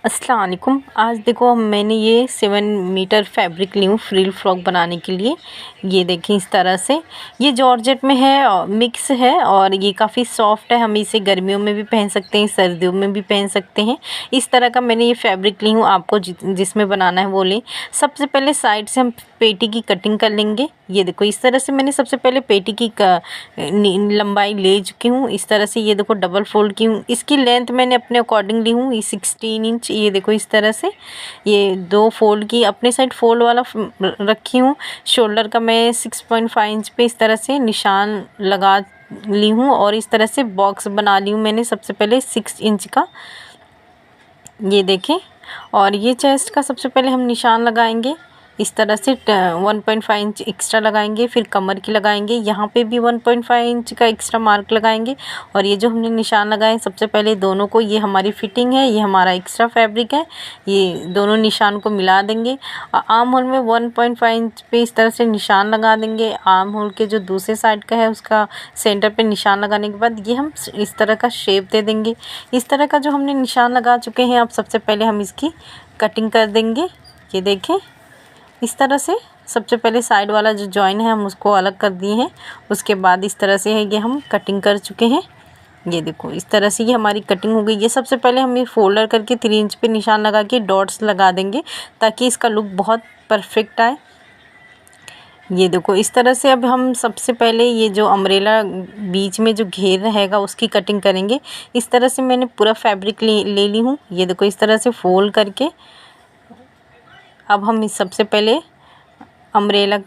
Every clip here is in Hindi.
अस्सलाम वालेकुम। आज देखो मैंने ये 7 मीटर फैब्रिक ली हूँ फ्रिल फ्रॉक बनाने के लिए। ये देखें इस तरह से, ये जॉर्जेट में है और मिक्स है और ये काफ़ी सॉफ्ट है। हम इसे गर्मियों में भी पहन सकते हैं, सर्दियों में भी पहन सकते हैं। इस तरह का मैंने ये फैब्रिक ली हूँ, आपको जिसमें बनाना है वो लें। सबसे पहले साइड से हम पेटी की कटिंग कर लेंगे। ये देखो इस तरह से मैंने सबसे पहले पेटी की लंबाई ले चुकी हूँ। इस तरह से ये देखो डबल फोल्ड की हूँ। इसकी लेंथ मैंने अपने अकॉर्डिंग ली हूँ, ये 16 इंच। ये देखो इस तरह से ये 2 फोल्ड की अपने साइड फोल्ड वाला रखी हूँ। शोल्डर का मैं 6.5 इंच पे इस तरह से निशान लगा ली हूँ और इस तरह से बॉक्स बना ली हूँ मैंने सबसे पहले 6 इंच का। ये देखें, और ये चेस्ट का सबसे पहले हम निशान लगाएंगे इस तरह से 1.5 इंच एक्स्ट्रा लगाएंगे। फिर कमर की लगाएंगे, यहाँ पे भी 1.5 इंच का एक्स्ट्रा मार्क लगाएंगे। और ये जो हमने निशान लगाए सबसे पहले दोनों को, ये हमारी फिटिंग है, ये हमारा एक्स्ट्रा फैब्रिक है, ये दोनों निशान को मिला देंगे। आर्म होल में 1.5 इंच पे इस तरह से निशान लगा देंगे। आर्म होल के जो दूसरे साइड का है उसका सेंटर पे निशान लगाने के बाद ये हम इस तरह का शेप दे देंगे। इस तरह का जो हमने निशान लगा चुके हैं, अब सबसे पहले हम इसकी कटिंग कर देंगे। ये देखें इस तरह से सबसे पहले साइड वाला जो जॉइन है हम उसको अलग कर दिए हैं। उसके बाद इस तरह से है ये हम कटिंग कर चुके हैं। ये देखो इस तरह से ये हमारी कटिंग हो गई। ये सबसे पहले हम ये फोल्डर करके 3 इंच पे निशान लगा के डॉट्स लगा देंगे ताकि इसका लुक बहुत परफेक्ट आए। ये देखो इस तरह से अब हम सबसे पहले ये जो अम्ब्रेला बीच में जो घेर रहेगा उसकी कटिंग करेंगे। इस तरह से मैंने पूरा फैब्रिक ले ली हूँ। ये देखो इस तरह से फोल्ड करके अब हम इस सबसे पहले अम्ब्रेला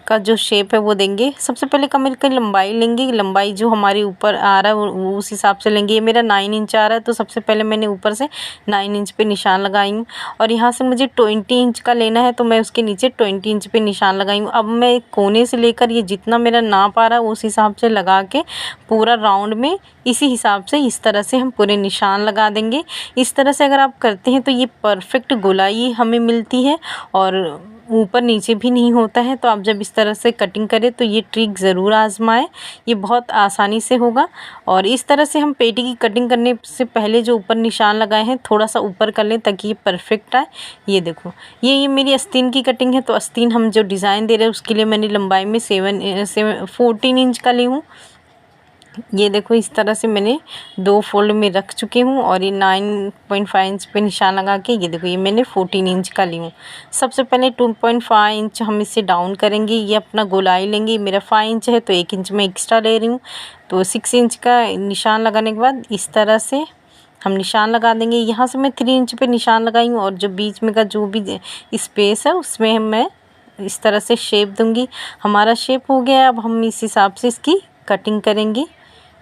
का जो शेप है वो देंगे। सबसे पहले कमर की लंबाई लेंगे, लंबाई जो हमारे ऊपर आ रहा है वो उस हिसाब से लेंगे। ये मेरा 9 इंच आ रहा है तो सबसे पहले मैंने ऊपर से 9 इंच पे निशान लगाई हूँ। और यहाँ से मुझे 20 इंच का लेना है तो मैं उसके नीचे 20 इंच पे निशान लगाई हूँ। अब मैं कोने से लेकर ये जितना मेरा नाप आ रहा है उस हिसाब से लगा के पूरा राउंड में इसी हिसाब से इस तरह से हम पूरे निशान लगा देंगे। इस तरह से अगर आप करते हैं तो ये परफेक्ट गोलाई हमें मिलती है और ऊपर नीचे भी नहीं होता है। तो आप जब इस तरह से कटिंग करें तो ये ट्रिक ज़रूर आजमाएं, ये बहुत आसानी से होगा। और इस तरह से हम पेटी की कटिंग करने से पहले जो ऊपर निशान लगाए हैं थोड़ा सा ऊपर कर लें ताकि ये परफेक्ट आए। ये देखो ये मेरी आस्तीन की कटिंग है तो आस्तीन हम जो डिज़ाइन दे रहे हैं उसके लिए मैंने लंबाई में 14 इंच का ली हूँ। ये देखो इस तरह से मैंने 2 फोल्ड में रख चुकी हूँ और ये 9.5 इंच पे निशान लगा के ये देखो ये मैंने 14 इंच का ली हूँ। सबसे पहले 2.5 इंच हम इसे डाउन करेंगे। ये अपना गोलाई लेंगे, मेरा 5 इंच है तो 1 इंच मैं एक्स्ट्रा ले रही हूँ। तो 6 इंच का निशान लगाने के बाद इस तरह से हम निशान लगा देंगे। यहाँ से मैं 3 इंच पे निशान लगाई हूँ और जो बीच में का जो भी स्पेस है उसमें मैं इस तरह से शेप दूँगी। हमारा शेप हो गया। अब हम इस हिसाब से इसकी कटिंग करेंगे।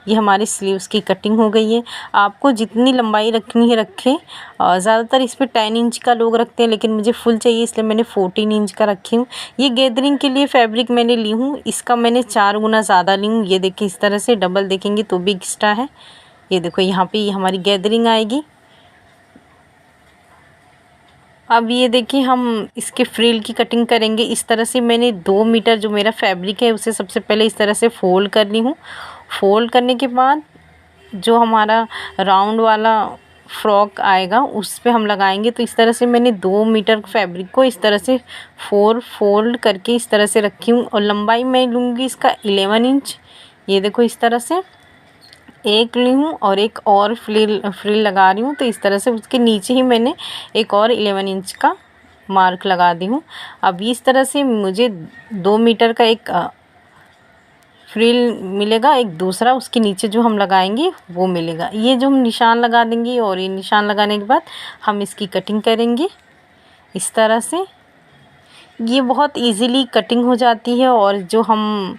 ये हमारी स्लीव्स की कटिंग हो गई है। आपको जितनी लंबाई रखनी है रखें। ज़्यादातर इस पर 10 इंच का लोग रखते हैं लेकिन मुझे फुल चाहिए इसलिए मैंने 14 इंच का रखी हूँ। ये गैदरिंग के लिए फैब्रिक मैंने ली हूँ, इसका मैंने 4 गुना ज़्यादा ली हूँ। ये देखिए इस तरह से डबल देखेंगे तो भी एक्स्ट्रा है। ये देखो यहाँ पे ये हमारी गैदरिंग आएगी। अब ये देखिए हम इसके फ्रिल की कटिंग करेंगे। इस तरह से मैंने 2 मीटर जो मेरा फैब्रिक है उसे सबसे पहले इस तरह से फोल्ड कर ली हूँ। फोल्ड करने के बाद जो हमारा राउंड वाला फ्रॉक आएगा उस पे हम लगाएंगे। तो इस तरह से मैंने 2 मीटर फैब्रिक को इस तरह से 4 फोल्ड करके इस तरह से रखी हूँ और लंबाई मैं लूँगी इसका 11 इंच। ये देखो इस तरह से एक ली हूँ और एक और फ्रिल लगा रही हूँ। तो इस तरह से उसके नीचे ही मैंने एक और 11 इंच का मार्क लगा दी हूँ। अब इस तरह से मुझे 2 मीटर का एक फ्रिल मिलेगा, एक दूसरा उसके नीचे जो हम लगाएंगे वो मिलेगा। ये जो हम निशान लगा देंगे और ये निशान लगाने के बाद हम इसकी कटिंग करेंगे इस तरह से। ये बहुत इजीली कटिंग हो जाती है और जो हम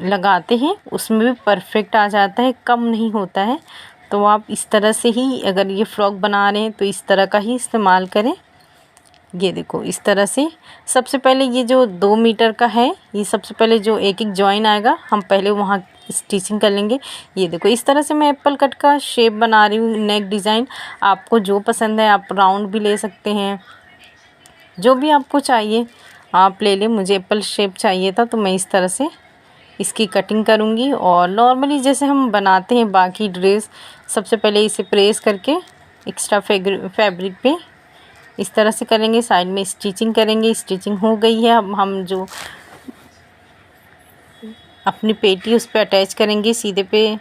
लगाते हैं उसमें भी परफेक्ट आ जाता है, कम नहीं होता है। तो आप इस तरह से ही अगर ये फ्रॉक बना रहे हैं तो इस तरह का ही इस्तेमाल करें। ये देखो इस तरह से सबसे पहले ये जो 2 मीटर का है ये सबसे पहले जो एक जॉइन आएगा हम पहले वहाँ स्टिचिंग कर लेंगे। ये देखो इस तरह से मैं एप्पल कट का शेप बना रही हूँ, नेक डिज़ाइन। आपको जो पसंद है आप राउंड भी ले सकते हैं, जो भी आपको चाहिए आप ले लें। मुझे एप्पल शेप चाहिए था तो मैं इस तरह से इसकी कटिंग करूँगी। और नॉर्मली जैसे हम बनाते हैं बाकी ड्रेस, सबसे पहले इसे प्रेस करके एक्स्ट्रा फैब्रिक पे इस तरह से करेंगे। साइड में स्टिचिंग करेंगे। स्टिचिंग हो गई है। अब हम जो अपनी पेटी उस पर अटैच करेंगे, सीधे पे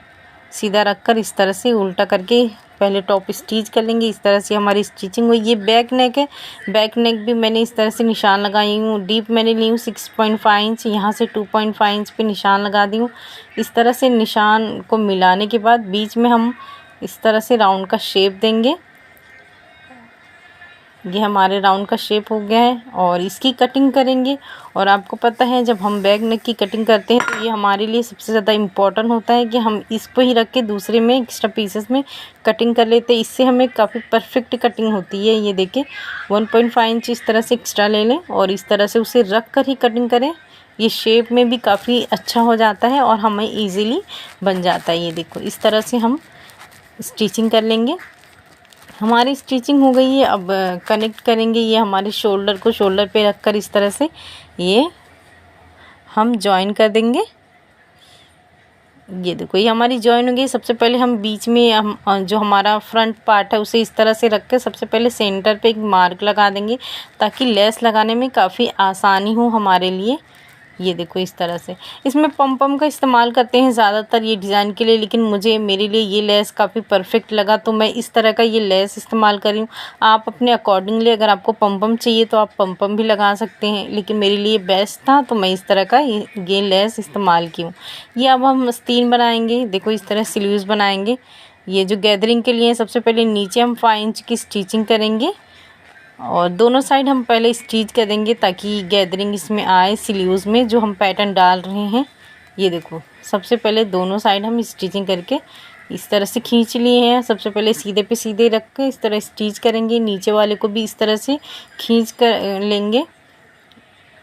सीधा रख कर इस तरह से उल्टा करके पहले टॉप स्टिच कर लेंगे। इस तरह से हमारी स्टिचिंग हुई। ये बैक नेक है। बैक नेक भी मैंने इस तरह से निशान लगाई हूँ। डीप मैंने ली हूँ 6.5 इंच, यहाँ से 2.5 इंच पे निशान लगा दी हूँ। इस तरह से निशान को मिलाने के बाद बीच में हम इस तरह से राउंड का शेप देंगे। ये हमारे राउंड का शेप हो गया है और इसकी कटिंग करेंगे। और आपको पता है जब हम बैक नेक की कटिंग करते हैं तो ये हमारे लिए सबसे ज़्यादा इम्पॉर्टेंट होता है कि हम इसको ही रख के दूसरे में एक्स्ट्रा पीसेस में कटिंग कर लेते हैं। इससे हमें काफ़ी परफेक्ट कटिंग होती है। ये देखिए 1.5 इंच इस तरह से एक्स्ट्रा ले लें और इस तरह से उसे रख कर ही कटिंग करें। ये शेप में भी काफ़ी अच्छा हो जाता है और हमें ईज़िली बन जाता है। ये देखो इस तरह से हम स्टिचिंग कर लेंगे। हमारी स्टिचिंग हो गई है। अब कनेक्ट करेंगे ये हमारे शोल्डर को, शोल्डर पे रखकर इस तरह से ये हम जॉइन कर देंगे। ये देखो ये हमारी जॉइन हो गई। सबसे पहले हम बीच में हम जो हमारा फ्रंट पार्ट है उसे इस तरह से रख के सबसे पहले सेंटर पे एक मार्क लगा देंगे ताकि लेस लगाने में काफ़ी आसानी हो हमारे लिए। ये देखो इस तरह से इसमें पम का इस्तेमाल करते हैं ज़्यादातर ये डिज़ाइन के लिए, लेकिन मेरे लिए ये लेस काफ़ी परफेक्ट लगा तो मैं इस तरह का ये लेस इस्तेमाल कर रही हूँ। आप अपने अकॉर्डिंगली अगर आपको पम चाहिए तो आप पम भी लगा सकते हैं, लेकिन मेरे लिए बेस्ट था तो मैं इस तरह का ये लेस इस्तेमाल की हूँ। ये अब हम आस्तीन बनाएंगे। देखो इस तरह स्लीव्स बनाएंगे। ये जो गैदरिंग के लिए सबसे पहले नीचे हम 5 इंच की स्टिचिंग करेंगे और दोनों साइड हम पहले स्टिच कर देंगे ताकि गैदरिंग इसमें आए स्लीव्स में जो हम पैटर्न डाल रहे हैं। ये देखो सबसे पहले दोनों साइड हम स्टिचिंग करके इस तरह से खींच लिए हैं। सबसे पहले सीधे पे सीधे रख के इस तरह स्टिच करेंगे। नीचे वाले को भी इस तरह से खींच कर लेंगे।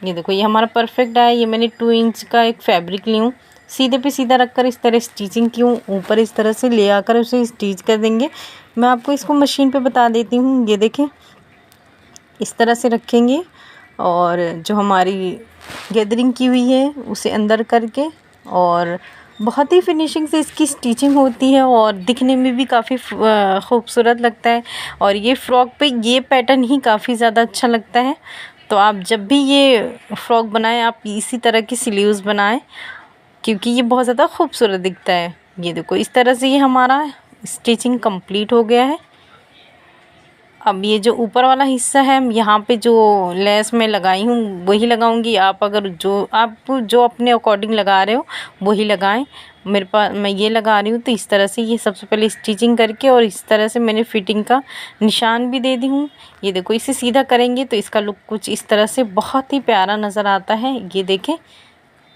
ये देखो ये हमारा परफेक्ट आया। ये मैंने 2 इंच का एक फैब्रिक ली हूँ, सीधे पे सीधा रख कर इस तरह स्टिचिंग की हूँ। ऊपर इस तरह से ले आकर उसे स्टिच कर देंगे। मैं आपको इसको मशीन पे बता देती हूँ। ये देखें इस तरह से रखेंगे और जो हमारी गैदरिंग की हुई है उसे अंदर करके और बहुत ही फिनिशिंग से इसकी स्टिचिंग होती है और दिखने में भी काफ़ी खूबसूरत लगता है। और ये फ़्रॉक पे ये पैटर्न ही काफ़ी ज़्यादा अच्छा लगता है। तो आप जब भी ये फ़्रॉक बनाएं आप इसी तरह की स्लीव्स बनाएं क्योंकि ये बहुत ज़्यादा खूबसूरत दिखता है। ये देखो इस तरह से ये हमारा स्टिचिंग कंप्लीट हो गया है। अब ये जो ऊपर वाला हिस्सा है यहाँ पे जो लेस मैं लगाई हूँ वही लगाऊंगी। आप अगर जो अपने अकॉर्डिंग लगा रहे हो वही लगाएं। मेरे पास मैं ये लगा रही हूँ तो इस तरह से ये सबसे पहले स्टिचिंग करके और इस तरह से मैंने फिटिंग का निशान भी दे दी हूँ। ये देखो इसे सीधा करेंगे तो इसका लुक कुछ इस तरह से बहुत ही प्यारा नज़र आता है। ये देखें,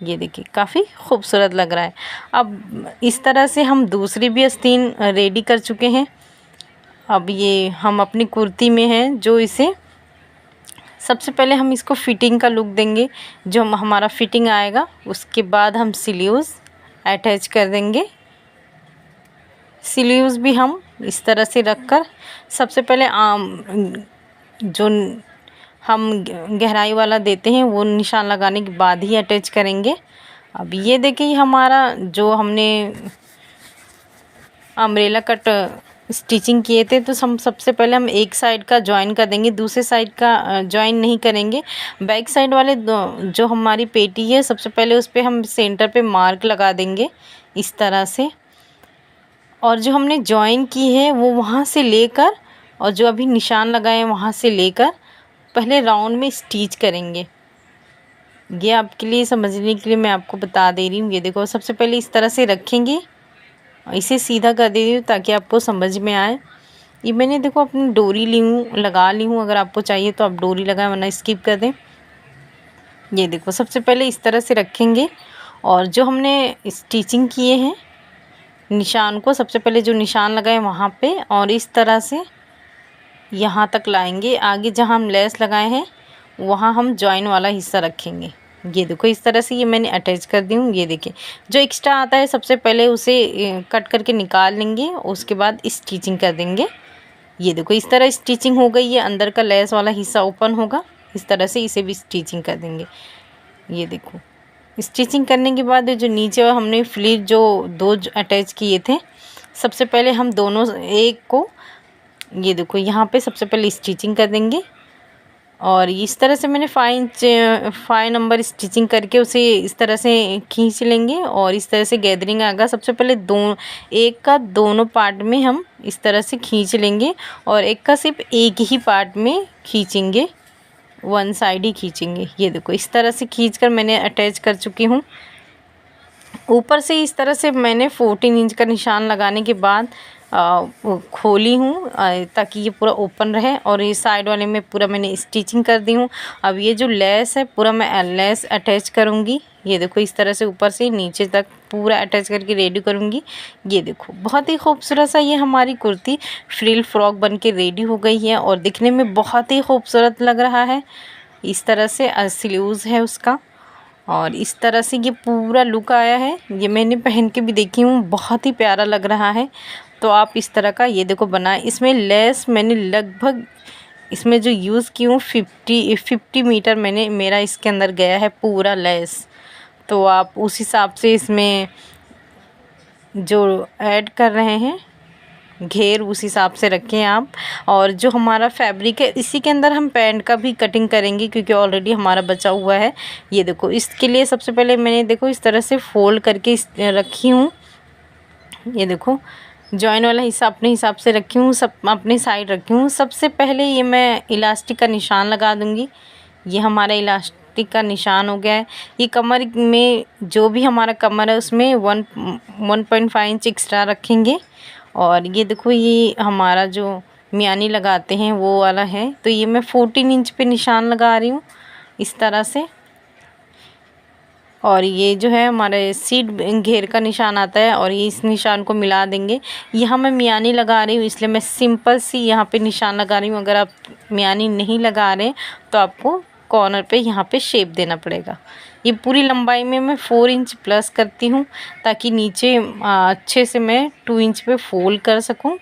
ये देखिए काफ़ी खूबसूरत लग रहा है। अब इस तरह से हम दूसरी भी आस्तीन रेडी कर चुके हैं। अब ये हम अपनी कुर्ती में हैं जो इसे सबसे पहले हम इसको फिटिंग का लुक देंगे। जो हमारा फिटिंग आएगा उसके बाद हम स्लीव्स अटैच कर देंगे। स्लीव्स भी हम इस तरह से रखकर सबसे पहले जो हम गहराई वाला देते हैं वो निशान लगाने के बाद ही अटैच करेंगे। अब ये देखिए हमारा जो हमने अम्ब्रेला कट स्टिचिंग किए थे तो हम सबसे पहले हम एक साइड का जॉइन कर देंगे, दूसरे साइड का जॉइन नहीं करेंगे। बैक साइड वाले जो हमारी पेटी है सबसे पहले उस पर हम सेंटर पे मार्क लगा देंगे इस तरह से। और जो हमने जॉइन की है वो वहाँ से लेकर और जो अभी निशान लगाए हैं वहाँ से लेकर पहले राउंड में स्टिच करेंगे। ये आपके लिए समझने के लिए मैं आपको बता दे रही हूँ। ये देखो सबसे पहले इस तरह से रखेंगे, इसे सीधा कर दे रही हूँ ताकि आपको समझ में आए। ये मैंने देखो अपनी डोरी ली हूँ, लगा ली हूँ। अगर आपको चाहिए तो आप डोरी लगाएं वरना स्किप कर दें। ये देखो सबसे पहले इस तरह से रखेंगे और जो हमने स्टिचिंग किए हैं निशान को सबसे पहले जो निशान लगाए वहाँ पे और इस तरह से यहाँ तक लाएंगे। आगे जहाँ हम लेस लगाए हैं वहाँ हम जॉइन वाला हिस्सा रखेंगे। ये देखो इस तरह से ये मैंने अटैच कर दी हूँ। ये देखिए जो एक्स्ट्रा आता है सबसे पहले उसे कट करके निकाल लेंगे, उसके बाद स्टिचिंग कर देंगे। ये देखो इस तरह स्टिचिंग हो गई है। अंदर का लेस वाला हिस्सा ओपन होगा, इस तरह से इसे भी स्टिचिंग कर देंगे। ये देखो स्टिचिंग करने के बाद जो नीचे हमने फ्लीट जो दो अटैच किए थे सबसे पहले हम दोनों एक को ये देखो यहाँ पे सबसे पहले स्टिचिंग कर देंगे और इस तरह से मैंने 5 नंबर स्टिचिंग करके उसे इस तरह से खींच लेंगे और इस तरह से गैदरिंग आएगा। सबसे पहले एक का दोनों पार्ट में हम इस तरह से खींच लेंगे और एक का सिर्फ एक ही पार्ट में खींचेंगे, वन साइड ही खींचेंगे। ये देखो इस तरह से खींचकर मैंने अटैच कर चुकी हूँ। ऊपर से इस तरह से मैंने 14 इंच का निशान लगाने के बाद खोली हूँ ताकि ये पूरा ओपन रहे और ये साइड वाले में पूरा मैंने स्टिचिंग कर दी हूँ। अब ये जो लेस है पूरा मैं लेस अटैच करूँगी। ये देखो इस तरह से ऊपर से नीचे तक पूरा अटैच करके रेडी करूँगी। ये देखो बहुत ही खूबसूरत सा ये हमारी कुर्ती फ्रिल फ्रॉक बन के रेडी हो गई है और दिखने में बहुत ही खूबसूरत लग रहा है। इस तरह से स्लीव्स है उसका और इस तरह से ये पूरा लुक आया है। ये मैंने पहन के भी देखी हूँ, बहुत ही प्यारा लग रहा है। तो आप इस तरह का ये देखो बनाए। इसमें लेस मैंने लगभग इसमें जो यूज़ की हूँ 50 मीटर मेरा इसके अंदर गया है पूरा लेस। तो आप उस हिसाब से इसमें जो ऐड कर रहे हैं घेर उस हिसाब से रखें आप। और जो हमारा फैब्रिक है इसी के अंदर हम पैंट का भी कटिंग करेंगे क्योंकि ऑलरेडी हमारा बचा हुआ है। ये देखो इसके लिए सबसे पहले मैंने देखो इस तरह से फोल्ड करके रखी हूँ। ये देखो जॉइन वाला हिस्सा अपने हिसाब से रखी हूँ, सब अपने साइड रखी हूँ। सबसे पहले ये मैं इलास्टिक का निशान लगा दूँगी। ये हमारा इलास्टिक का निशान हो गया है। ये कमर में जो भी हमारा कमर है उसमें 1.5 इंच एक्स्ट्रा रखेंगे। और ये देखो ये हमारा जो मियानी लगाते हैं वो वाला है, तो ये मैं 14 इंच पे निशान लगा रही हूँ इस तरह से। और ये जो है हमारे सीट घेर का निशान आता है और ये इस निशान को मिला देंगे। यहाँ मैं मियानी लगा रही हूँ इसलिए मैं सिंपल सी यहाँ पे निशान लगा रही हूँ। अगर आप मियानी नहीं लगा रहे तो आपको कॉर्नर पे यहाँ पे शेप देना पड़ेगा। ये पूरी लंबाई में मैं 4 इंच प्लस करती हूँ ताकि नीचे अच्छे से मैं 2 इंच पे फोल्ड कर सकूँ।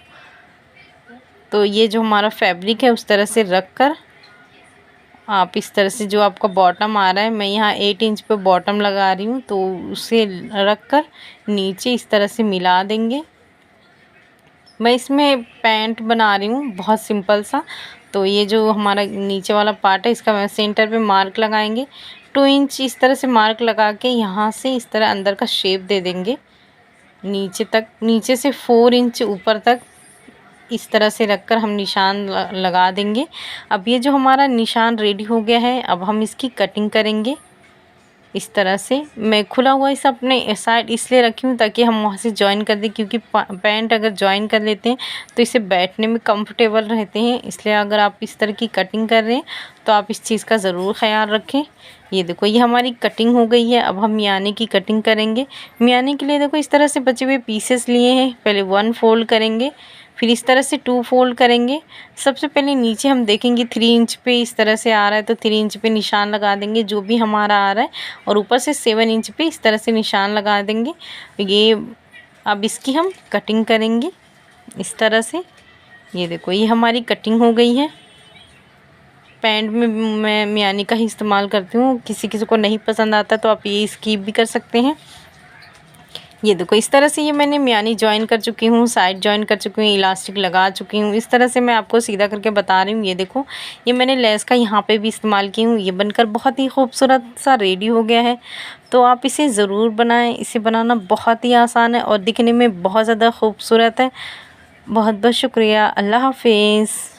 तो ये जो हमारा फैब्रिक है उस तरह से रख कर आप इस तरह से जो आपका बॉटम आ रहा है, मैं यहाँ 8 इंच पे बॉटम लगा रही हूँ, तो उसे रख कर नीचे इस तरह से मिला देंगे। मैं इसमें पैंट बना रही हूँ बहुत सिंपल सा। तो ये जो हमारा नीचे वाला पार्ट है इसका मैं सेंटर पे मार्क लगाएंगे 2 इंच इस तरह से मार्क लगा के यहाँ से इस तरह अंदर का शेप दे देंगे नीचे तक। नीचे से 4 इंच ऊपर तक इस तरह से रखकर हम निशान लगा देंगे। अब ये जो हमारा निशान रेडी हो गया है, अब हम इसकी कटिंग करेंगे। इस तरह से मैं खुला हुआ इस अपने साइड इसलिए रखी हूँ ताकि हम वहाँ से जॉइन कर दें, क्योंकि पैंट अगर जॉइन कर लेते हैं तो इसे बैठने में कंफर्टेबल रहते हैं। इसलिए अगर आप इस तरह की कटिंग कर रहे हैं तो आप इस चीज़ का ज़रूर ख्याल रखें। ये देखो ये हमारी कटिंग हो गई है। अब हम मियानी की कटिंग करेंगे। मियानी के लिए देखो इस तरह से बचे हुए पीसेस लिए हैं। पहले 1 फोल्ड करेंगे, फिर इस तरह से 2 फोल्ड करेंगे। सबसे पहले नीचे हम देखेंगे 3 इंच पे इस तरह से आ रहा है तो 3 इंच पे निशान लगा देंगे जो भी हमारा आ रहा है, और ऊपर से 7 इंच पे इस तरह से निशान लगा देंगे। ये अब इसकी हम कटिंग करेंगे इस तरह से। ये देखो ये हमारी कटिंग हो गई है। पैंट में मैं मियानी का ही इस्तेमाल करती हूँ, किसी किसी को नहीं पसंद आता तो आप ये स्किप भी कर सकते हैं। ये देखो इस तरह से ये मैंने मियानी जॉइन कर चुकी हूँ, साइड जॉइन कर चुकी हूँ, इलास्टिक लगा चुकी हूँ। इस तरह से मैं आपको सीधा करके बता रही हूँ। ये देखो ये मैंने लेस का यहाँ पे भी इस्तेमाल की हूँ। ये बनकर बहुत ही खूबसूरत सा रेडी हो गया है। तो आप इसे ज़रूर बनाएं। इसे बनाना बहुत ही आसान है और दिखने में बहुत ज़्यादा खूबसूरत है। बहुत बहुत शुक्रिया। अल्लाह हाफिज़।